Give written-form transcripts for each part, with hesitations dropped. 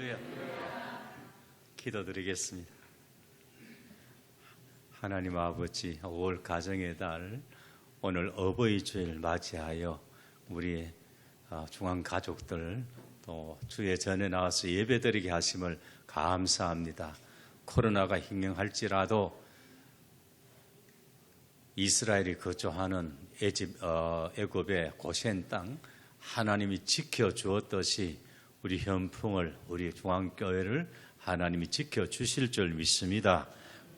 할렐루야. 기도드리겠습니다. 하나님 아버지, 5월 가정의 달, 오늘 어버이 주일 맞이하여 우리 중앙 가족들 또 주의 전에 나와서 예배드리게 하심을 감사합니다. 코로나가 흥행할지라도 이스라엘이 거주하는 애굽의 고센 땅 하나님이 지켜주었듯이 우리 현풍을, 우리 중앙교회를 하나님이 지켜주실 줄 믿습니다.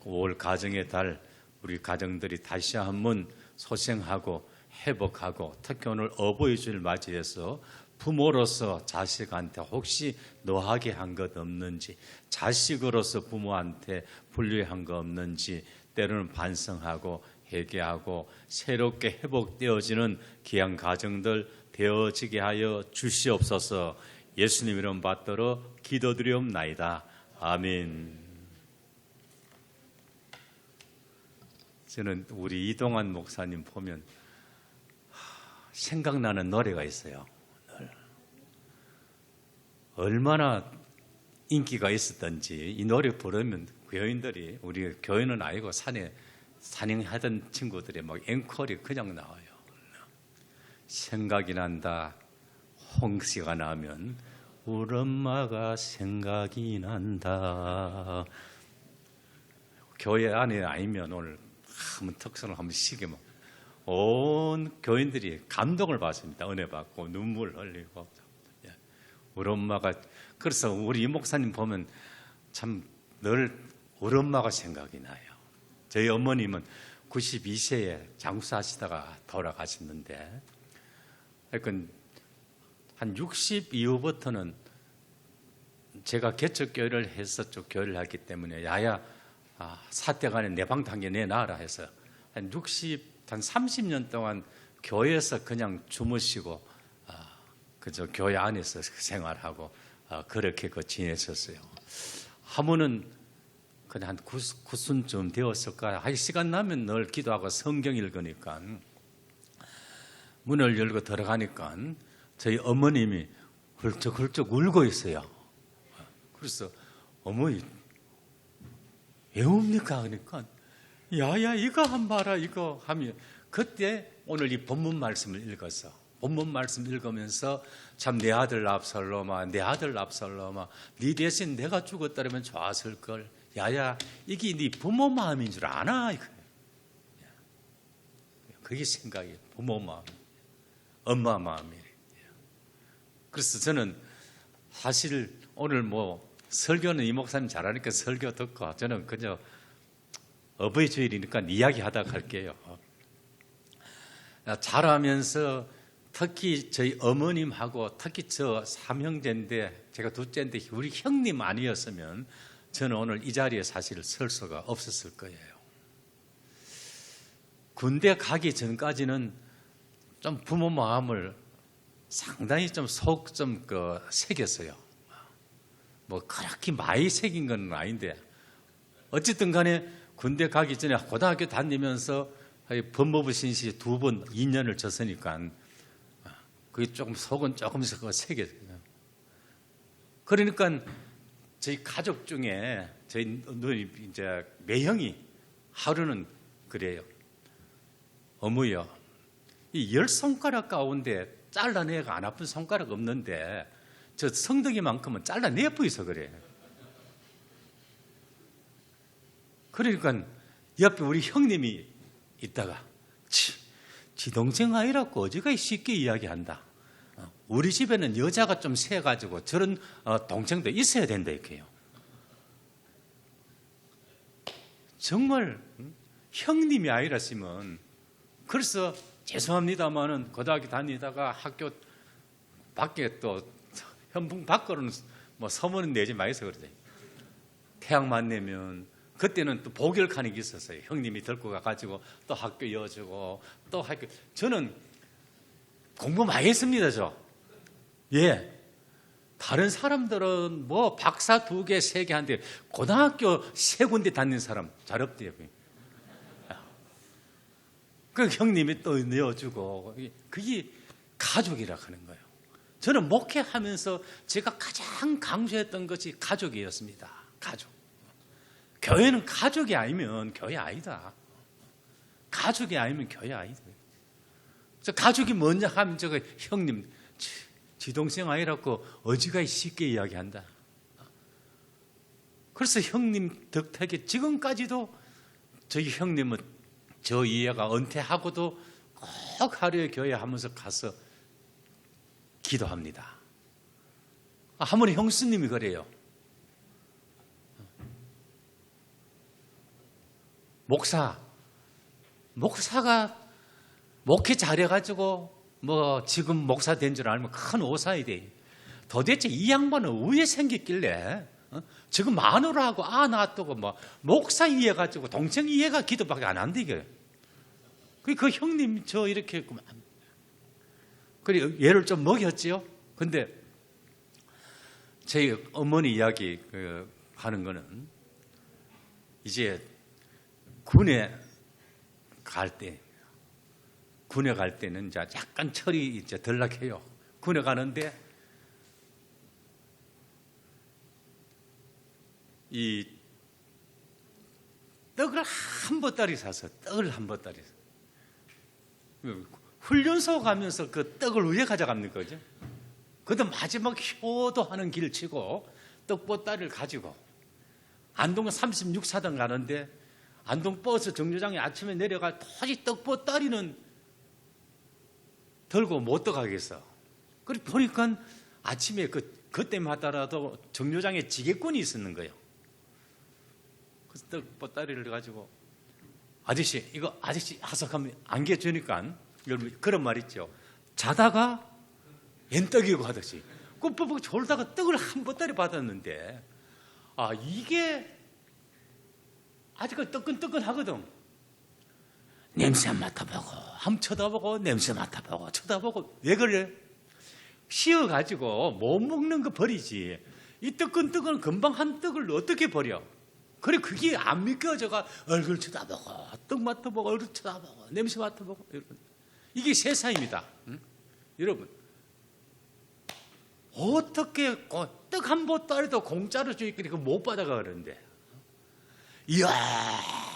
5월 가정의 달, 우리 가정들이 다시 한번 소생하고 회복하고, 특히 오늘 어버이 주일 맞이해서 부모로서 자식한테 혹시 노하게 한 것 없는지, 자식으로서 부모한테 불리한 거 없는지 때로는 반성하고 회개하고 새롭게 회복되어지는 귀한 가정들 되어지게 하여 주시옵소서. 예수님 이름 받들어 기도드리옵나이다. 아멘. 저는 우리 이동환 목사님 보면 생각나는 노래가 있어요. 얼마나 인기가 있었던지 이 노래 부르면 교인들이, 우리 교인은 아니고 산에 산행하던 친구들이 막 앵콜이 그냥 나와요. 생각이 난다. 홍시가 나면 우리 엄마가 생각이 난다. 교회 안에 아니면 오늘 한번 특선을 한번 시게 온 교인들이 감동을 받습니다. 은혜 받고 눈물 흘리고. 우리 엄마가, 그래서 우리 이 목사님 보면 참 늘 우리 엄마가 생각이 나요. 저희 어머님은 92세에 장수하시다가 돌아가셨는데, 그러니까 한 60 이후부터는 제가 개척교회를 해서 쭉 교회를 했기 때문에 야야 사태간에 내 방도 한 개 내놔라 해서 한 30년 동안 교회에서 그냥 주무시고 그저 교회 안에서 생활하고 그렇게 지냈었어요. 하모는 그냥 한 9순쯤 되었을까. 한 시간 나면 늘 기도하고 성경 읽으니까 문을 열고 들어가니까 저희 어머님이 훌쩍훌쩍 울고 있어요. 그래서 어머니 왜 웁니까? 그러니까 야야 이거 한 봐라 이거 하면, 그때 오늘 이 본문 말씀을 읽었어. 본문 말씀 읽으면서 참 내 아들 압살롬아, 내 아들 압살롬아, 네 대신 내가 죽었다면 좋았을 걸. 야야 이게 네 부모 마음인 줄 아나? 그게 생각이, 부모 마음, 엄마 마음이에요. 그래서 저는 사실 오늘 설교는 이 목사님 잘하니까 설교 듣고 저는 그저 어버이 주일이니까 이야기하다 갈게요. 자라면서 특히 저희 어머님하고, 특히 저 삼형제인데 제가 둘째인데 우리 형님 아니었으면 저는 오늘 이 자리에 사실 설 수가 없었을 거예요. 군대 가기 전까지는 좀 부모 마음을 상당히 좀 새겼어요. 그렇게 많이 새긴 건 아닌데, 어쨌든 간에 군대 가기 전에 고등학교 다니면서 법무부 신시 2번 2년을 졌으니까 그게 속은 조금씩 새겼어요. 그러니까 저희 가족 중에 저희 누님 이제 매형이 하루는 그래요. 어머요, 이 10손가락 가운데 잘라내가 안 아픈 손가락 없는데 저 성덕이만큼은 잘라내 보이서 그래. 그러니까 옆에 우리 형님이 있다가 지 동생 아이라고 어지가 쉽게 이야기한다. 우리 집에는 여자가 좀 세가지고 저런 동생도 있어야 된다 이렇게요. 정말 형님이 아니라시면, 그래서 죄송합니다만은 고등학교 다니다가 학교 밖에 또 현풍 밖으로는 서문은 내지 마이서 그러지. 태양만 내면 그때는 또 복열칸이 있었어요. 형님이 들고 가가지고 또 학교 이어주고 또 학교. 저는 공부 많이 했습니다. 예. 다른 사람들은 박사 2개, 3개 한데 고등학교 3군데 다닌 사람 잘 없대요. 그 형님이 또 내어주고, 그게 가족이라 하는 거예요. 저는 목회하면서 제가 가장 강조했던 것이 가족이었습니다. 가족. 교회는 가족이 아니면 교회 아니다. 가족이 아니면 교회 아니다. 그래서 가족이 먼저 하면 저거 형님 지 동생 아니라고 어지간히 쉽게 이야기한다. 그래서 형님 덕택에 지금까지도 저희 형님은 저 이해가 은퇴하고도 꼭 하루에 교회 하면서 가서 기도합니다. 한번 형수님이 그래요. 목사가 목회 잘해가지고 뭐 지금 목사 된 줄 알면 큰 오사야 돼. 도대체 이 양반은 왜 생겼길래 지금 마누라하고 놔두고 뭐 목사 이해가지고 동생 이해가 기도밖에 안 한대 이게. 그 형님 저 이렇게 했구만. 그래 얘를 좀 먹였지요. 근데 저희 어머니 이야기 하는 거는 이제 군에 갈 때는 이제 약간 철이 이제 덜 나게요. 군에 가는데 이 떡을 한 보따리 사서 훈련소 가면서 그 떡을 왜 가져갑니까? 그죠? 그때 마지막 효도하는 길을 치고 떡보따리를 가지고 안동 36사단 가는데 안동 버스 정류장에 아침에 내려가 도저히 떡보따리는 들고 못 들어가겠어. 그래 보니까 아침에 그때마다라도 정류장에 지게꾼이 있었는 거예요. 그래서 떡보따리를 가지고 아저씨 이거 아저씨 하석하면 안겨주니까 그런 말 있죠. 자다가 엔떡이고 하듯이 꾹꾹 졸다가 떡을 한 보따리 받았는데 이게 아직까지 뜨끈뜨끈하거든. 냄새 맡아보고 한번 쳐다보고 냄새 맡아보고 쳐다보고 왜 그래? 쉬어가지고 못 먹는 거 버리지. 이 뜨끈뜨끈 금방 한 떡을 어떻게 버려? 그래 그게 안 믿겨져가 얼굴 쳐다보고 떡 맡아보고 얼굴 쳐다보고 냄새 맡아보고 이게 세상입니다. 응? 여러분 어떻게 떡 한 보따리도 공짜로 주니까 못 받아가 그러는데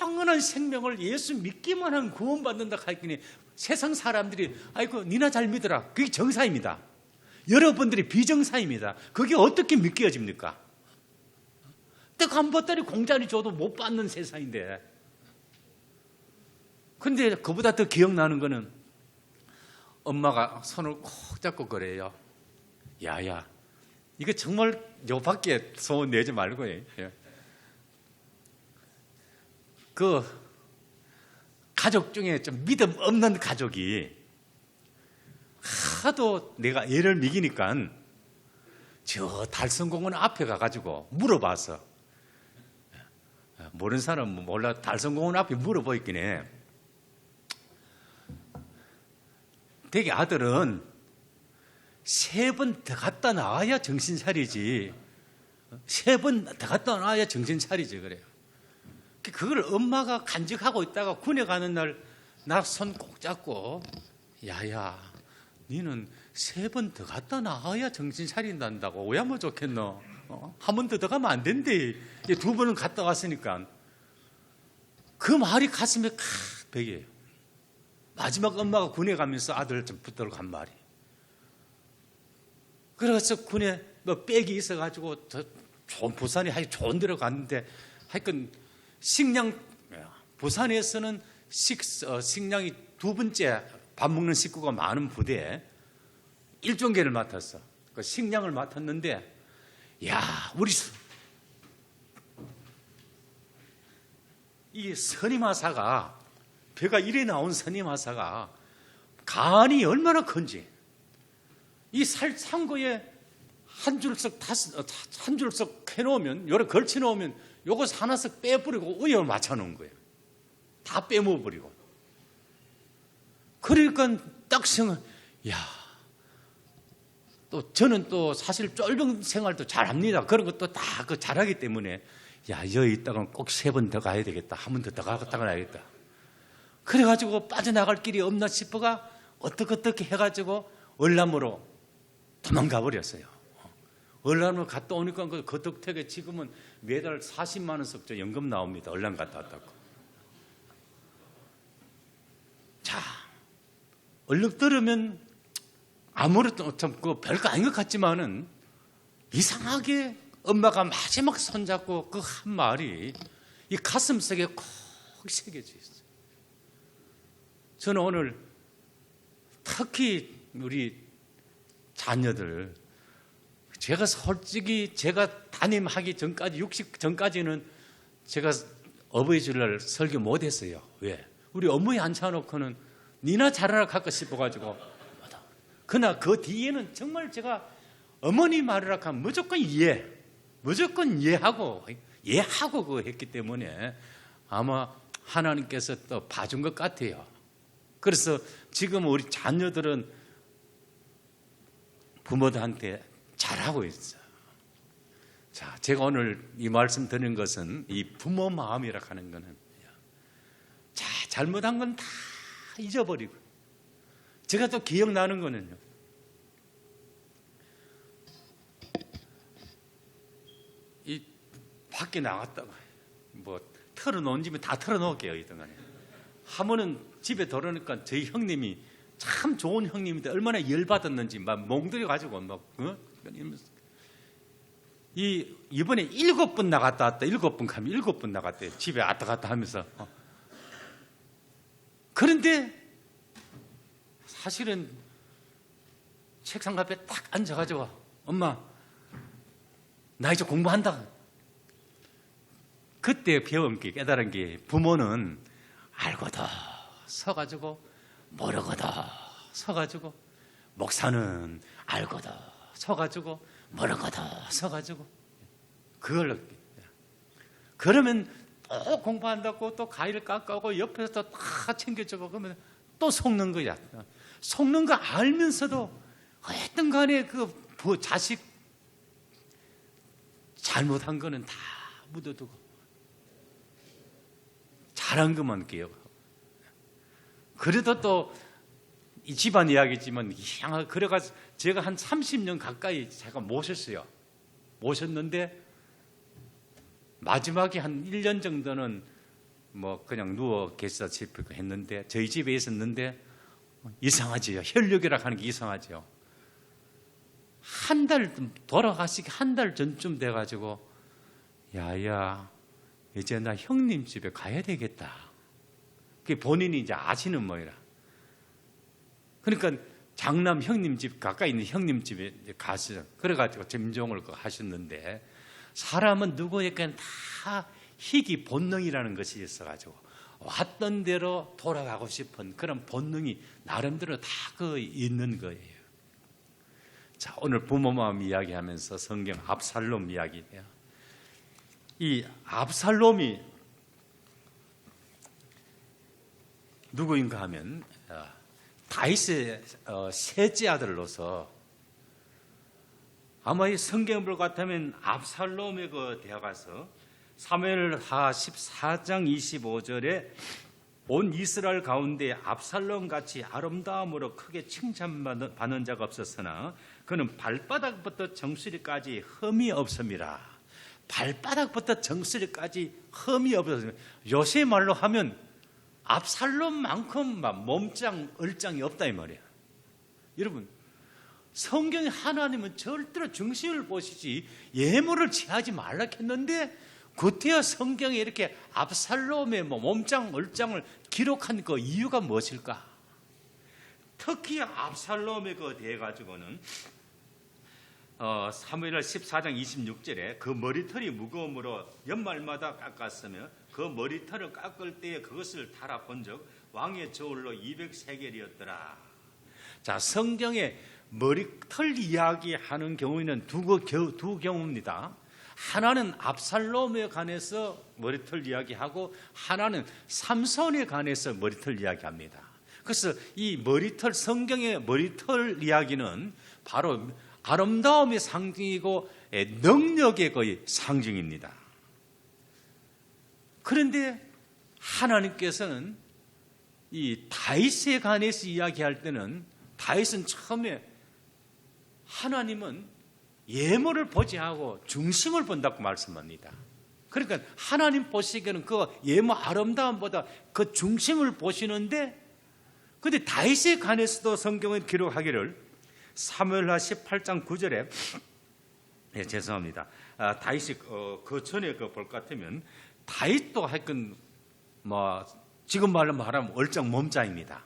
영원한 생명을 예수 믿기만 하면 구원받는다 하더니 세상 사람들이 아이고 니나 잘 믿어라. 그게 정사입니다. 여러분들이 비정사입니다. 그게 어떻게 믿겨집니까? 떡 한 보따리 공짜로 줘도 못 받는 세상인데. 근데 그보다 더 기억나는 거는 엄마가 손을 콕 잡고 그래요. 야야 이거 정말 요 밖에 소원 내지 말고 그 가족 중에 좀 믿음 없는 가족이 하도 내가 얘를 믿기니까 저 달성공원 앞에 가가지고 물어봐서 모르는 사람은 몰라 달성공원 앞에 물어보있긴 해. 되게 아들은 3번 더 갔다 나와야 정신 차리지. 3번 더 갔다 나와야 정신 차리지 그래요. 그걸 엄마가 간직하고 있다가 군에 가는 날 나 손 꼭 잡고 야야 니는 3번 더 갔다 나와야 정신 차린단다고 왜 하면 좋겠노? 한 번 더 가면 안 된대. 2번은 갔다 왔으니까. 그 말이 가슴에 칵 베개요. 마지막 엄마가 군에 가면서 아들을 좀 붙들고 간 말이. 그래서 군에 뭐 백이 있어가지고 좋은 부산이 아주 좋은 데로 갔는데 하여튼 식량 부산에서는 식량이 2번째 밥 먹는 식구가 많은 부대에 1종계를 맡았어. 그 식량을 맡았는데 우리 이 선임하사가 배가 이래 나온 선임하사가 간이 얼마나 큰지 이 상고에 한 줄씩 해놓으면 요래 걸쳐놓으면 요거 하나씩 빼버리고 우유를 맞춰놓은 거예요. 다 빼먹어버리고. 그러니까 딱 생각, 또 저는 또 사실 쫄병 생활도 잘합니다. 그런 것도 다 잘하기 때문에 여기 있다가 꼭 3번 더 가야 되겠다. 한 번 더 갔다 가야겠다. 그래가지고 빠져나갈 길이 없나 싶어가 어떻게 해가지고 월남으로 도망가 버렸어요. 얼란을 갔다 오니까 그 덕택에 지금은 매달 40만 원씩 연금 나옵니다. 얼란 갔다 왔다고. 자, 얼른 들으면 아무래도 참 별거 아닌 것 같지만은 이상하게 엄마가 마지막 손잡고 그 한 말이 이 가슴속에 콕 새겨져 있어요. 저는 오늘 특히 우리 자녀들, 제가 솔직히 제가 담임하기 전까지 60 전까지는 제가 어버이 주일날 설교 못했어요. 왜? 우리 어머니 앉혀놓고는 니나 잘하라 갖고 싶어가지고. 그러나 그 뒤에는 정말 제가 어머니 말을 하면 무조건 이해하고 그거 했기 때문에 아마 하나님께서 또 봐준 것 같아요. 그래서 지금 우리 자녀들은 부모들한테 잘하고 있어요. 자, 제가 오늘 이 말씀 드리는 것은 이 부모 마음이라 하는 거는, 자, 잘못한 건 다 잊어버리고, 제가 또 기억나는 거는요, 이 밖에 나갔다가 뭐 털어놓은 집에 다 털어놓을게요. 이동안에 하면은 집에 돌아오니까 저희 형님이 참 좋은 형님인데 얼마나 열받았는지 막 몽들여 가지고 막 이번에 7번 나갔다 왔다. 7번 가면 7번 나갔대요. 집에 왔다 갔다 하면서. 그런데 사실은 책상 앞에 딱 앉아가지고 엄마 나 이제 공부한다. 그때 배운 게, 깨달은 게, 부모는 알고도 서가지고 모르고도 서가지고, 목사는 알고도 서가지고 모르고도 서가지고, 그러면 또 공부한다고 또 가위를 깎아오고 옆에서 또 다 챙겨주고 그러면 또 속는 거야. 속는 거 알면서도 어쨌든 간에 그 자식 잘못한 거는 다 묻어두고 잘한 것만 기억하고. 그래도 또 이 집안 이야기지만 그래가지고 제가 한 30년 가까이 제가 모셨어요. 모셨는데 마지막에 한 1년 정도는 뭐 그냥 누워 계시다시피 했는데, 저희 집에 있었는데 이상하지요. 혈육이라 하는 게 이상하죠. 한 달 돌아가시기 한 달 전쯤 돼가지고 야야 이제 나 형님 집에 가야 되겠다. 그게 본인이 이제 아시는 모이라. 그러니까 장남 형님 집 가까이 있는 형님 집에 가시죠. 그래가지고 점종을 하셨는데, 사람은 누구에게는 다 희귀 본능이라는 것이 있어가지고 왔던 대로 돌아가고 싶은 그런 본능이 나름대로 다 있는 거예요. 자, 오늘 부모 마음 이야기하면서 성경 압살롬 이야기예요. 이 압살롬이 누구인가 하면 다윗의 셋째 아들로서, 아마 이 성경을 같으면 압살롬에 되어가서 사무엘하 14장 25절에 온 이스라엘 가운데 압살롬 같이 아름다움으로 크게 칭찬받는 자가 없었으나 그는 발바닥부터 정수리까지 흠이 없음이라. 발바닥부터 정수리까지 흠이 없었습니다. 요새 말로 하면 압살롬만큼 몸짱 얼짱이 없다 이 말이야. 여러분, 성경에 하나님은 절대로 정신을 보시지 예물을 취하지 말라 했는데, 그때야 성경에 이렇게 압살롬의 몸짱 얼짱을 기록한 그 이유가 무엇일까? 특히 압살롬에 대해 가지고는 사무엘 14장 26절에 그 머리털이 무거움으로 연말마다 깎았으며 그 머리털을 깎을 때에 그것을 달아본 적 왕의 저울로 200세겔이었더라. 자, 성경에 머리털 이야기하는 경우에는 두 경우입니다. 하나는 압살롬에 관해서 머리털 이야기하고, 하나는 삼손에 관해서 머리털 이야기합니다. 그래서 이 머리털, 성경의 머리털 이야기는 바로 아름다움의 상징이고 능력의 거의 상징입니다. 그런데 하나님께서는 이 다윗에 관해서 이야기할 때는, 다윗은 처음에 하나님은 예물을 보지 않고 중심을 본다고 말씀합니다. 그러니까 하나님 보시기에는 그 예물 아름다움보다 그 중심을 보시는데, 근데 다윗에 관해서도 성경은 기록하기를 사무엘하 18장 9절에 죄송합니다. 다윗이 그 전에 볼 것 같으면 다윗도 하여튼 지금 말로 말하면 얼짱 몸짱입니다.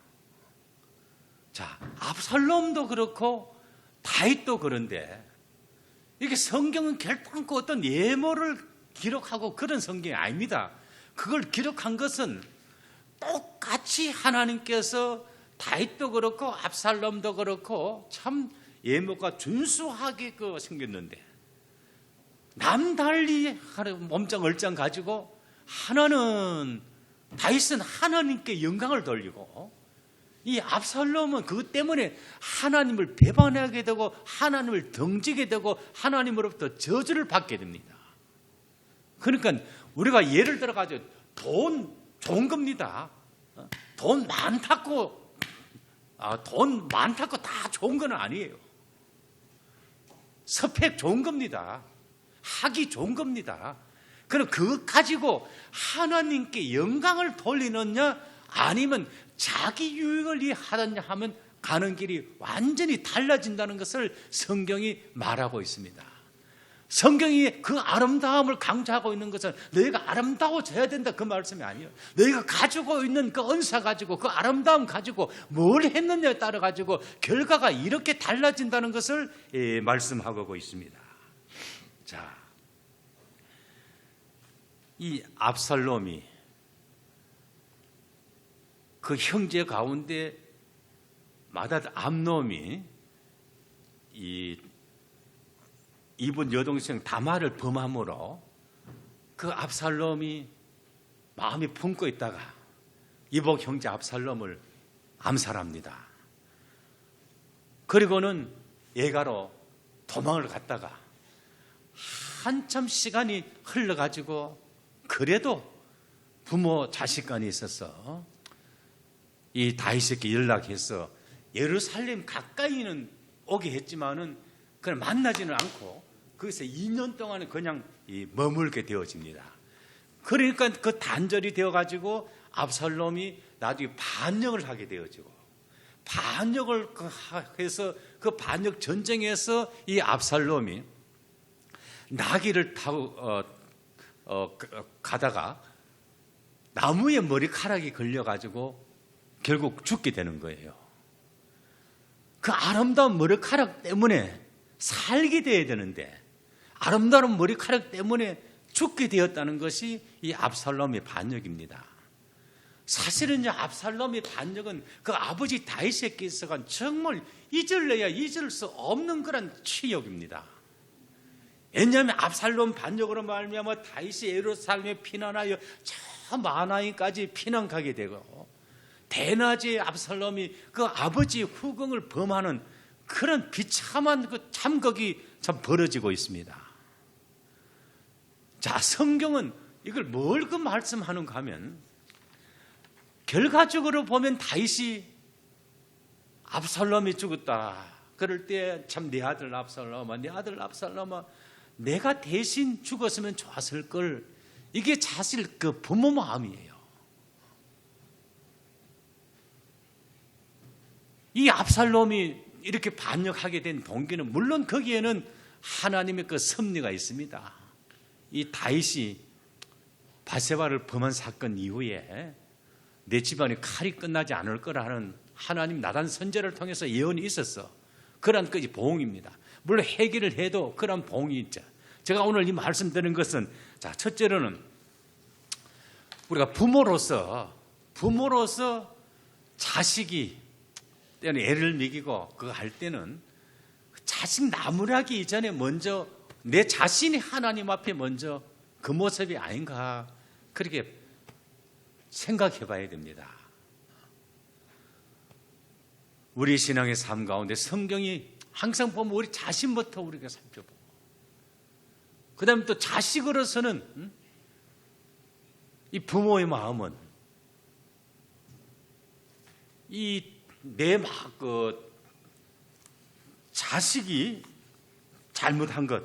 자, 압살롬도 그렇고 다윗도 그런데 이게 성경은 결단코 어떤 예물을 기록하고 그런 성경이 아닙니다. 그걸 기록한 것은 똑같이 하나님께서 다윗도 그렇고 압살롬도 그렇고 참 예물과 준수하게 생겼는데, 남달리 몸짱 얼짱 가지고 다윗은 하나님께 영광을 돌리고, 이 압살롬은 그것 때문에 하나님을 배반하게 되고 하나님을 등지게 되고 하나님으로부터 저주를 받게 됩니다. 그러니까 우리가 예를 들어 가지고 돈 좋은 겁니다. 돈 많다고 다 좋은 건 아니에요. 스펙 좋은 겁니다. 학이 좋은 겁니다. 그럼 그것 가지고 하나님께 영광을 돌리느냐 아니면 자기 유익을 위하느냐 하면 가는 길이 완전히 달라진다는 것을 성경이 말하고 있습니다. 성경이 그 아름다움을 강조하고 있는 것은 너희가 아름다워져야 된다 그 말씀이 아니에요. 너희가 가지고 있는 그 은사 가지고 그 아름다움 가지고 뭘 했느냐에 따라 가지고 결과가 이렇게 달라진다는 것을 말씀하고 있습니다. 자, 이 압살롬이 그 형제 가운데 맏아들 암놈이 이분 여동생 다말을 범함으로 그 압살롬이 마음이 품고 있다가 이복 형제 압살롬을 암살합니다. 그리고는 예가로 도망을 갔다가 한참 시간이 흘러가지고 그래도 부모 자식 간에 있어서 이 다윗에게 연락해서 예루살렘 가까이는 오게 했지만은 그걸 만나지는 않고 거기서 2년 동안은 그냥 머물게 되어집니다. 그러니까 그 단절이 되어가지고 압살롬이 나중에 반역을 하게 되어지고, 반역을 해서 그 반역 전쟁에서 이 압살롬이 나귀를 타고 가다가 나무에 머리카락이 걸려가지고 결국 죽게 되는 거예요. 그 아름다운 머리카락 때문에 살게 되어야 되는데 아름다운 머리카락 때문에 죽게 되었다는 것이 이 압살롬의 반역입니다. 사실은 이제 압살롬의 반역은 그 아버지 다윗에게서가 정말 잊을래야 잊을 수 없는 그런 치욕입니다. 왜냐하면 압살롬 반역으로 말미암아 다윗이 예루살렘에 피난하여 저 마하나임까지 피난 가게 되고, 대낮에 압살롬이 그 아버지의 후궁을 범하는 그런 비참한 그 참극이 참 벌어지고 있습니다. 자, 성경은 이걸 뭘 그 말씀하는가 하면, 결과적으로 보면 다윗이 압살롬이 죽었다 그럴 때 참 내 아들 압살롬아, 내 아들 압살롬아, 내가 대신 죽었으면 좋았을 걸, 이게 사실 그 부모 마음이에요. 이 압살롬이 이렇게 반역하게 된 동기는 물론 거기에는 하나님의 그 섭리가 있습니다. 이 다윗이 바세바를 범한 사건 이후에 내 집안이 칼이 끝나지 않을 거라는 하나님 나단 선제를 통해서 예언이 있었어. 그런 것이 보응입니다. 물론 회개를 해도 그런 보응이 있죠. 제가 오늘 이 말씀드리는 것은, 자, 첫째로는 우리가 부모로서 자식이 때는 애를 먹이고 그거 할 때는 자식 나무라기 이전에 먼저 내 자신이 하나님 앞에 먼저 그 모습이 아닌가, 그렇게 생각해 봐야 됩니다. 우리 신앙의 삶 가운데 성경이 항상 보면 우리 자신부터 우리가 살펴보고, 그 다음에 또 자식으로서는 이 부모의 마음은 이 내 그 자식이 잘못한 것,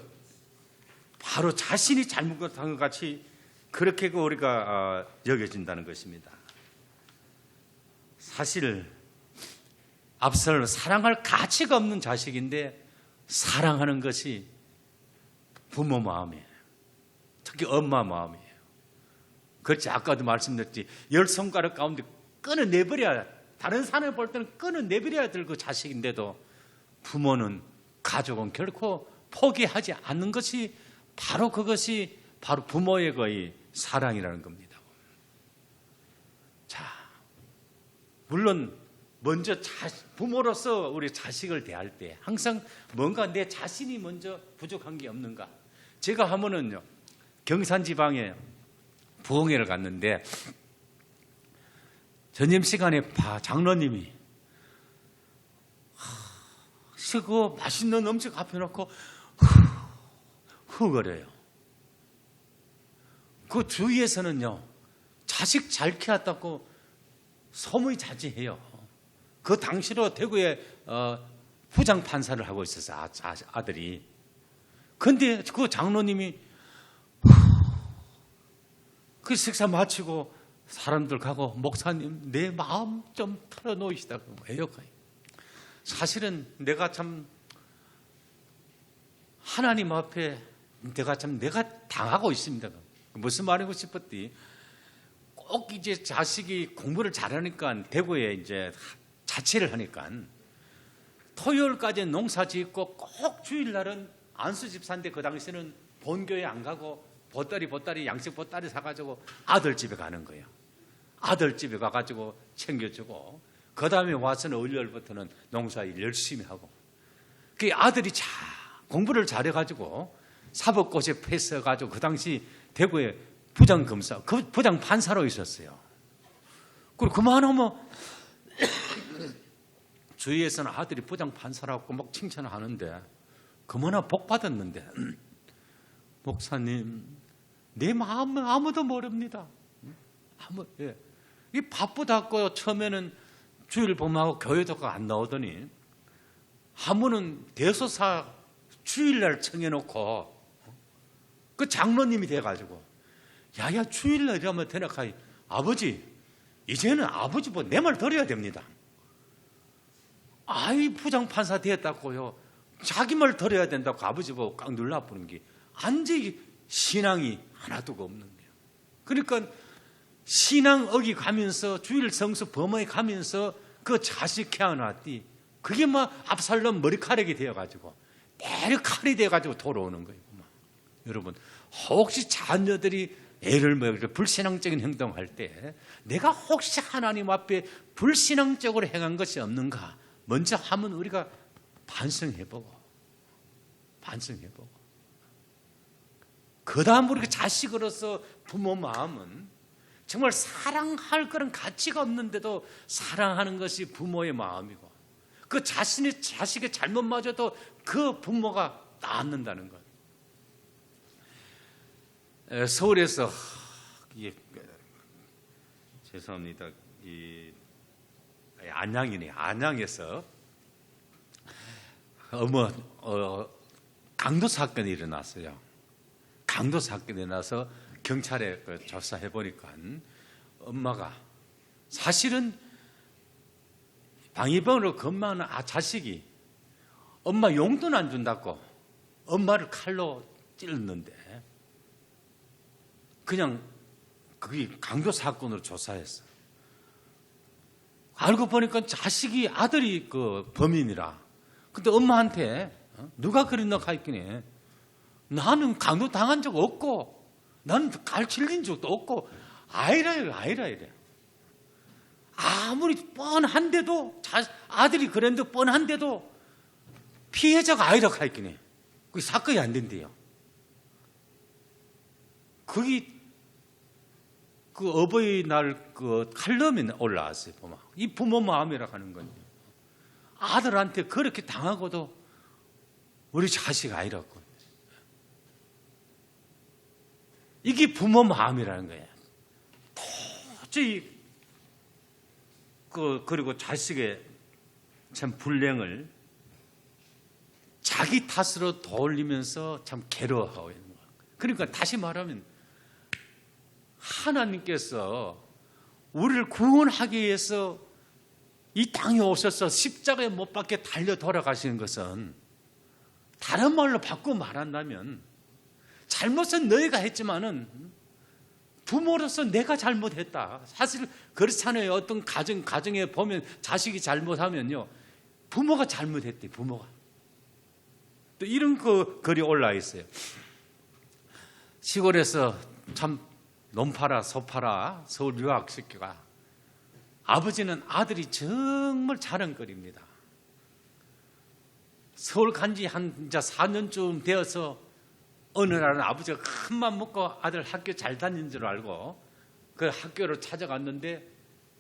바로 자신이 잘못한 것 같이 그렇게 우리가 여겨진다는 것입니다. 사실 앞서 사랑할 가치가 없는 자식인데 사랑하는 것이 부모 마음이에요. 특히 엄마 마음이에요. 그렇지, 아까도 말씀드렸지, 10손가락 가운데 끊어내버려야, 다른 사람이 볼 때는 끊어내버려야 될 그 자식인데도 부모는, 가족은 결코 포기하지 않는 것이 바로 그것이 바로 부모의 거의 사랑이라는 겁니다. 자, 물론 먼저 부모로서 우리 자식을 대할 때 항상 뭔가 내 자신이 먼저 부족한 게 없는가. 제가 하면은요, 경산지방에 부흥회를 갔는데 점심시간에 장로님이 그 맛있는 음식 앞에 놓고 후거려요. 그 주위에서는요, 자식 잘 키웠다고 소문이 자지해요. 그 당시로 대구에 부장판사를 하고 있었어요, 아들이. 근데 그 장로님이 그 식사 마치고 사람들 가고, 목사님 내 마음 좀 털어놓으시다고. 왜요? 사실은 내가 참 하나님 앞에 내가 당하고 있습니다. 무슨 말이고 싶었디? 꼭 이제 자식이 공부를 잘하니까 대구에 이제 자취를 하니까 토요일까지 농사 짓고 꼭 주일날은 안수 집사인데 그 당시에는 본교회 안 가고 보따리 양식 보따리 사가지고 아들 집에 가는 거예요. 아들 집에 가가지고 챙겨주고 그 다음에 와서는 일요일부터는 농사일 열심히 하고, 그 아들이 공부를 잘해가지고 사법고시에 패스해가지고 그 당시 대구에 부장검사, 그 부장판사로 있었어요. 그리고 그만하면 주위에서는 아들이 부장판사라고 막 칭찬을 하는데, 그만하 복 받았는데 목사님 내 마음은 아무도 모릅니다. 이 바쁘다고 처음에는 주일 범하고 교회도 안 나오더니 한 번은 대소사 주일날 청해놓고 그 장로님이 돼가지고 야야 주일날 이러면 되나카이, 아버지 이제는 아버지 뭐 내 말 들어야 됩니다. 아이 부장판사 되었다고요, 자기 말 들어야 된다고 아버지 보고 꽉 눌러보는 게 완전히 신앙이 하나도 없는 거예요. 그러니까 신앙 어기가면서 주일 성수 범어에 가면서 그 자식 키워놨디, 그게 막 압살롬 머리카락이 되어가지고 내려 칼이 되어가지고 돌아오는 거예요. 여러분, 혹시 자녀들이 애를 먹을 때 불신앙적인 행동할 때 내가 혹시 하나님 앞에 불신앙적으로 행한 것이 없는가 먼저 하면 우리가 반성해보고 그 다음 우리가 자식으로서 부모 마음은 정말 사랑할 그런 가치가 없는데도 사랑하는 것이 부모의 마음이고, 그 자식의 잘못마저도 그 부모가 낳는다는 것. 서울에서 죄송합니다. 안양에서 강도 사건이 일어났어요. 강도 사건이 일어나서 경찰에 조사해 보니까 엄마가 사실은 방위병으로 근무하는 자식이 엄마 용돈 안 준다고 엄마를 칼로 찔렀는데, 그냥 그게 강도 사건으로 조사했어. 알고 보니까 자식이 아들이 그 범인이라. 근데 엄마한테 누가 그랬나 하였더니 나는 강도 당한 적 없고 나는 갈 찔린 적도 없고 아이라 이래. 아무리 뻔한데도 아들이 그랬는데 뻔한데도 피해자가 아이라 하였더니 그게 사건이 안 된대요. 그게 그 어버이날 그 칼럼에 올라왔어요. 이 부모 마음이라 하는 건데, 아들한테 그렇게 당하고도 우리 자식 아니라고. 이게 부모 마음이라는 거예요. 도저히 그리고 자식의 참 불행을 자기 탓으로 돌리면서 참 괴로워하고 있는 거예요. 그러니까 다시 말하면 하나님께서 우리를 구원하기 위해서 이 땅에 오셔서 십자가에 못 박혀 달려 돌아가시는 것은, 다른 말로 바꾸고 말한다면, 잘못은 너희가 했지만은 부모로서 내가 잘못했다. 사실 그렇잖아요. 어떤 가정에 보면 자식이 잘못하면요, 부모가 잘못했대. 부모가. 또 이런 글이 올라 있어요. 시골에서 참 논 팔아 소 팔아 서울 유학시키가, 아버지는 아들이 정말 자랑거리입니다. 서울 간지 한 4년쯤 되어서 어느 날은 아버지가 큰맘 먹고 아들 학교 잘 다니는 줄 알고 그 학교를 찾아갔는데,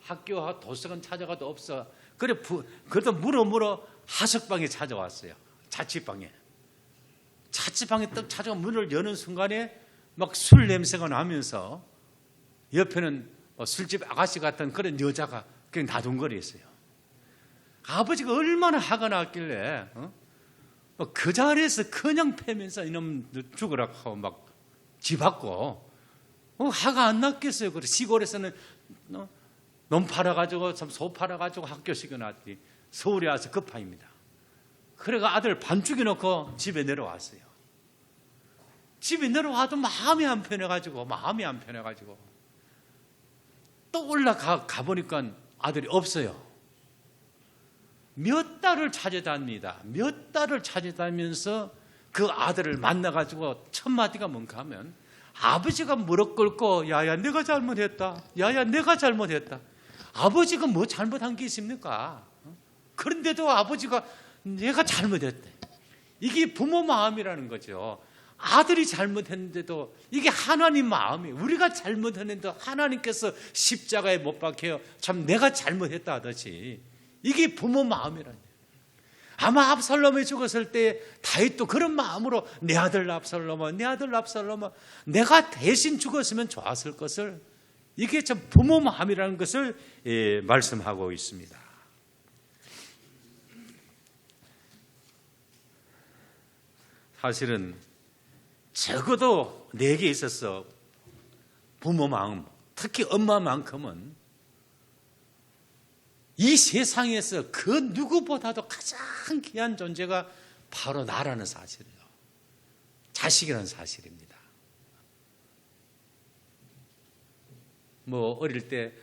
학교와 도서관 찾아가도 없어. 그래도 물어 하석방에 찾아왔어요. 자취방에 딱 찾아가 문을 여는 순간에 막 술 냄새가 나면서 옆에는 술집 아가씨 같은 그런 여자가 그냥 나둥거리였어요. 아버지가 얼마나 화가 났길래 그 자리에서 그냥 패면서 이놈 죽으라 하고 막 집합고, 화가 안 났겠어요. 그래 시골에서는 논 팔아가지고 참 소 팔아가지고 학교 시켜놨더니 서울에 와서 급파입니다. 그래가 아들 반죽이 놓고 집에 내려왔어요. 집에 내려와도 마음이 안 편해가지고 또 올라가 보니까 아들이 없어요. 몇 달을 찾아다닙니다. 몇 달을 찾아다니면서 그 아들을 만나가지고 첫 마디가 뭔가 하면, 아버지가 무릎 꿇고 야야 내가 잘못했다. 야야 내가 잘못했다. 아버지가 뭐 잘못한 게 있습니까? 그런데도 아버지가 내가 잘못했대. 이게 부모 마음이라는 거죠. 아들이 잘못했는데도 이게 하나님 마음이에요. 우리가 잘못했는데도 하나님께서 십자가에 못 박혀 참 내가 잘못했다 하듯이, 이게 부모 마음이라는 거예요. 아마 압살롬이 죽었을 때 다윗도 그런 마음으로 내 아들 압살롬아, 내 아들 압살롬아, 내가 대신 죽었으면 좋았을 것을, 이게 참 부모 마음이라는 것을 말씀하고 있습니다. 사실은 적어도 내게 있어서 부모 마음, 특히 엄마만큼은 이 세상에서 그 누구보다도 가장 귀한 존재가 바로 나라는 사실이에요. 자식이라는 사실입니다. 뭐 어릴 때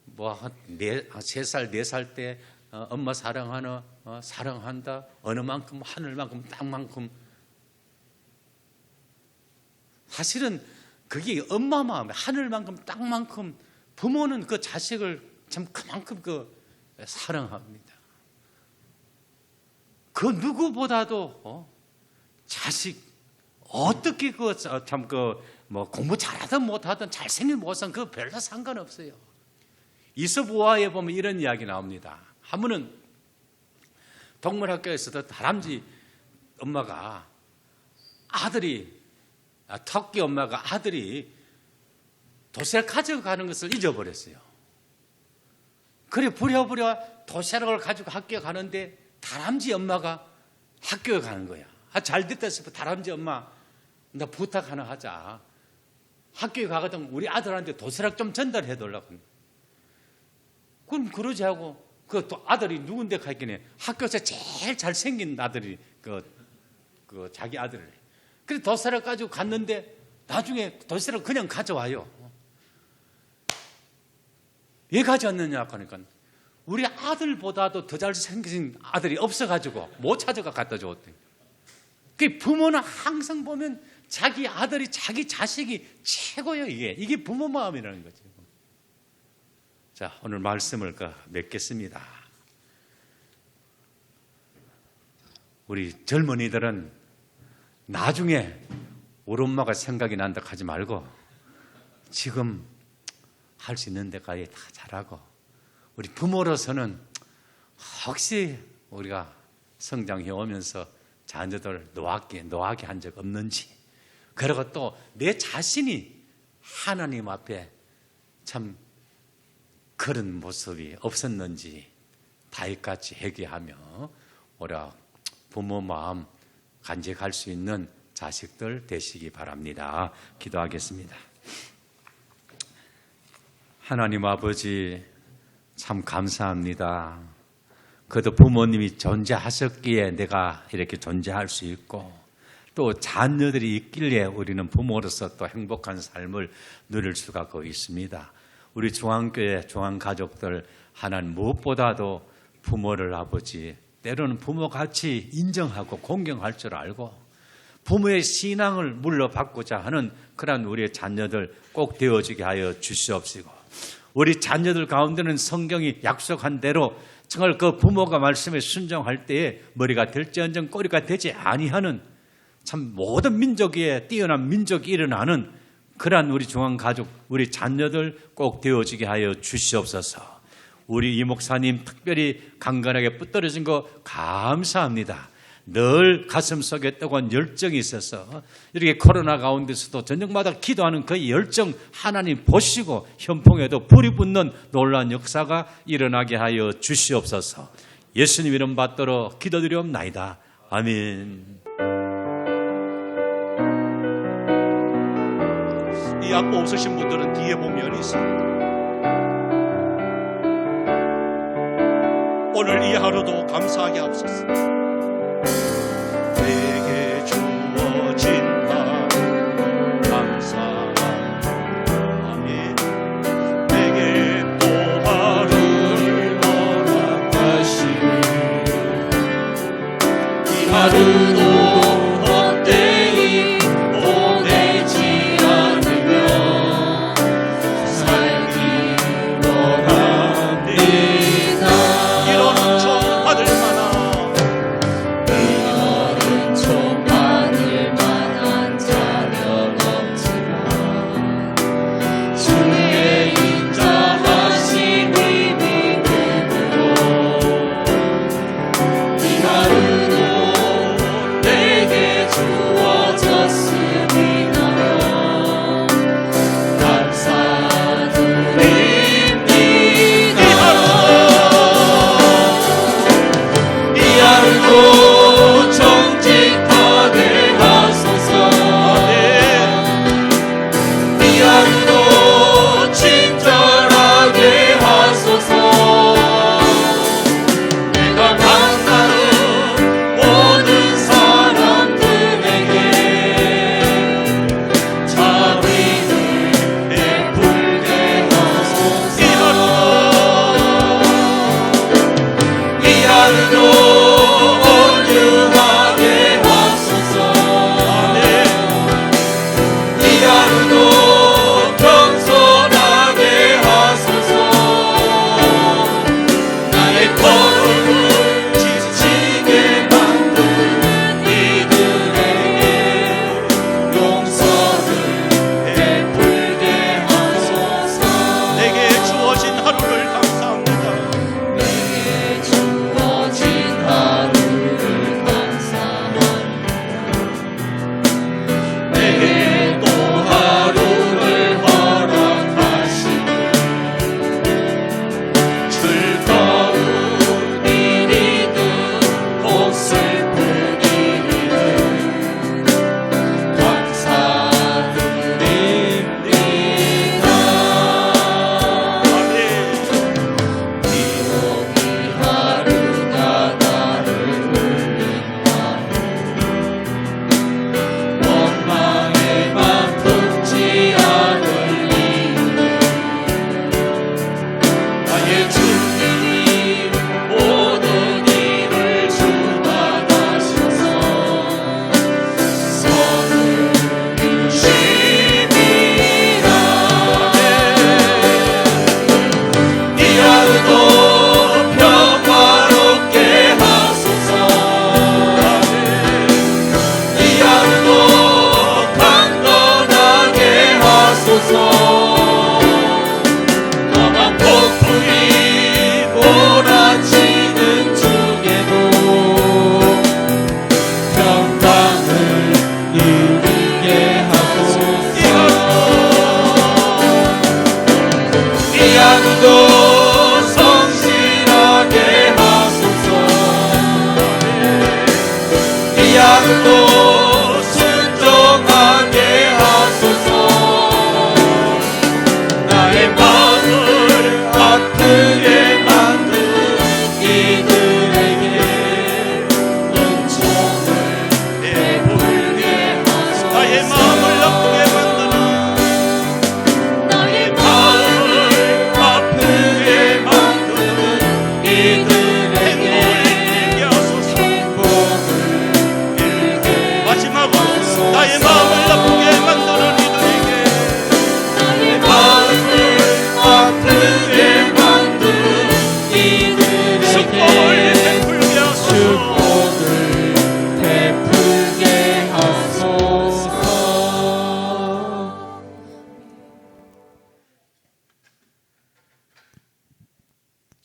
뭐 3살, 4살 때 엄마 사랑한다, 어느 만큼, 하늘만큼, 땅만큼. 사실은 그게 엄마 마음, 하늘만큼, 땅만큼 부모는 그 자식을 참 그만큼 사랑합니다. 그 누구보다도 자식 어떻게 뭐 공부 잘하든 못하든 잘생긴 못생 그 별로 상관없어요. 이솝우화에 보면 이런 이야기 나옵니다. 한 번은 동물학교에서도 다람쥐 엄마가 토끼 엄마가 아들이 도시락 가져가는 것을 잊어버렸어요. 그래 부랴부랴 도시락을 가지고 학교에 가는데 다람쥐 엄마가 학교에 가는 거야. 잘 됐다 싶어. 다람쥐 엄마 나 부탁 하나 하자. 학교에 가거든 우리 아들한테 도시락 좀 전달해 달라고. 그럼 그러지 하고 그 또 아들이 누군데 가있겠네. 학교에서 제일 잘생긴 아들이 그 자기 아들을. 그래 도시락 가지고 갔는데 나중에 도시락 그냥 가져와요. 왜 가져왔느냐 하니까 우리 아들보다도 더 잘생긴 아들이 없어가지고 못 찾아가 갖다 줬대. 그 부모는 항상 보면 자기 아들이 자기 자식이 최고예요. 이게 부모 마음이라는 거죠. 자, 오늘 말씀을 맺겠습니다. 우리 젊은이들은 나중에 우리 엄마가 생각이 난다 하지 말고 지금 할 수 있는 데까지 다 잘하고, 우리 부모로서는 혹시 우리가 성장해 오면서 자녀들 노하게 한 적 없는지, 그리고 또 내 자신이 하나님 앞에 참 그런 모습이 없었는지 다윗같이 회개하며 우리가 부모 마음 간직할 수 있는 자식들 되시기 바랍니다. 기도하겠습니다. 하나님 아버지, 참 감사합니다. 그래도 부모님이 존재하셨기에 내가 이렇게 존재할 수 있고, 또 자녀들이 있길래 우리는 부모로서 또 행복한 삶을 누릴 수가 거의 있습니다. 우리 중앙교회 중앙가족들, 하나님 무엇보다도 부모를 아버지, 때로는 부모같이 인정하고 공경할 줄 알고 부모의 신앙을 물려받고자 하는 그런 우리의 자녀들 꼭 되어지게 하여 주시옵시고, 우리 자녀들 가운데는 성경이 약속한 대로 정말 그 부모가 말씀에 순종할 때에 머리가 될지언정 꼬리가 되지 아니하는 참 모든 민족 위에 뛰어난 민족이 일어나는 그러한 우리 중앙가족, 우리 자녀들 꼭 되어지게 하여 주시옵소서. 우리 이 목사님 특별히 강건하게 붙들어진 거 감사합니다. 늘 가슴속에 뜨거운 열정이 있어서 이렇게 코로나 가운데서도 저녁마다 기도하는 그 열정 하나님 보시고 현풍에도 불이 붙는 놀라운 역사가 일어나게 하여 주시옵소서. 예수님 이름 받들어 기도드리옵나이다. 아멘. 이 악보 없으신 분들은 뒤에 보면 있습니다. 오늘 이 하루도 감사하게 하옵소서. 내게 주어진 하루 감사합니다. 아멘. 내게 또 하루를 허락하시니 이 하루도 헛되이 보내지 않으며 살기 원합니다. 이런 총 받을 만한 자녀는 없지만 주의 인자하신 이 믿음으로 이 하루도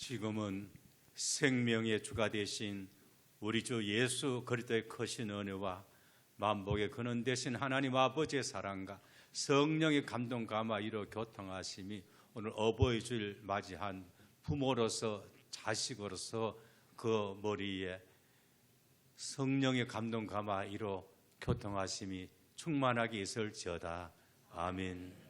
지금은 생명의 주가 되신 우리 주 예수 그리스도의 크신 은혜와 만복의 근원 되신 하나님 아버지의 사랑과 성령의 감동 감화이로 교통하심이 오늘 어버이 주일 맞이한 부모로서 자식으로서 그 머리에 성령의 감동 감화이로 교통하심이 충만하게 있을지어다. 아멘.